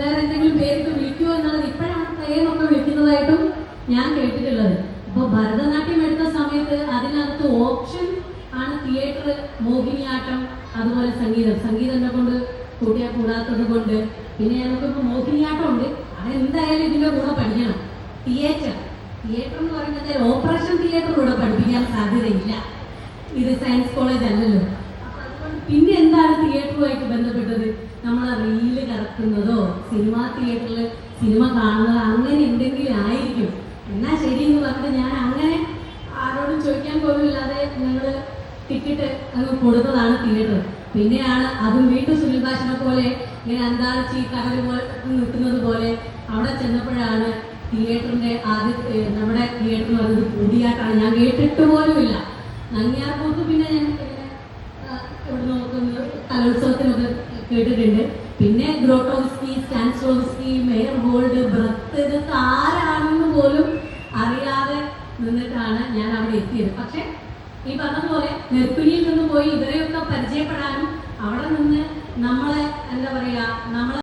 വേറെ എന്തെങ്കിലും പേരിട്ട് വിളിക്കുമോ എന്നുള്ളത് ഇപ്പോഴാണ് പേരൊക്കെ വിളിക്കുന്നതായിട്ടും ഞാൻ കേട്ടിട്ടുള്ളത്. അപ്പോൾ ഭരതനാട്യം എടുത്ത സമയത്ത് അതിനകത്ത് ഓപ്ഷൻ ആണ് തിയേറ്റർ, മോഹിനിയാട്ടം, അതുപോലെ സംഗീതം എന്നെ കൊണ്ട് കൂട്ടിയാൽ കൂടാത്തത് കൊണ്ട് പിന്നെ ഞങ്ങൾക്കിപ്പോൾ മോഹിനിയാട്ടം ഉണ്ട്. അതെന്തായാലും ഇതിൻ്റെ കൂടെ പഠിക്കണം. തിയേറ്റർ എന്ന് പറയുന്നത് ഓപ്പറേഷൻ തിയേറ്റർ കൂടെ പഠിപ്പിക്കാൻ സാധ്യതയില്ല. ഇത് സയൻസ് കോളേജ് അല്ലല്ലോ. അപ്പൊ അതുകൊണ്ട് പിന്നെ എന്താണ് തിയേറ്ററുമായിട്ട് ബന്ധപ്പെട്ടത്? നമ്മളെ റീല് കറക്കുന്നതോ സിനിമാ തിയേറ്ററിൽ സിനിമ കാണുന്നതോ അങ്ങനെ എന്തെങ്കിലും ആയിരിക്കും. എന്നാ ശരി എന്ന് പറഞ്ഞിട്ട് ഞാൻ അങ്ങനെ ആരോടും ചോദിക്കാൻ പോലും ഇല്ലാതെ ഞങ്ങൾ ടിക്കറ്റ് അങ്ങ് കൊടുത്തതാണ് തിയേറ്റർ. പിന്നെയാണ് അതും വീട്ടു സുനിൽഭാഷനെ പോലെ ഇങ്ങനെ അന്താഴ്ച കടൽ പോലെ നിൽക്കുന്നത് പോലെ അവിടെ ചെന്നപ്പോഴാണ് തിയേറ്ററിന്റെ നമ്മുടെ തിയേറ്റർ എന്ന് പറയുന്നത് കൂടിയാട്ടാണ്. ഞാൻ കേട്ടിട്ട് പോലുമില്ല. നങ്ങിയാർകൂത്ത് പിന്നെ ഞാൻ ഇവിടെ നോക്കുന്നത് കലോത്സവത്തിനൊക്കെ കേട്ടിട്ടുണ്ട്. പിന്നെ ഗ്രോട്ടോവ്സ്കി, സ്റ്റാൻസ്ലോവ്സ്കി, മേയർ ഗോൾഡ്, ബ്രത്ത്, ഇതൊക്കെ ആരാണെന്ന് പോലും അറിയാതെ നിന്നിട്ടാണ് ഞാൻ അവിടെ എത്തിയത്. പക്ഷെ ഈ പറഞ്ഞതുപോലെ നെർക്കുനിയിൽ നിന്ന് പോയി ഇവരെയൊക്കെ പരിചയപ്പെടാനും അവിടെ നിന്ന് നമ്മളെ എന്താ പറയുക നമ്മളെ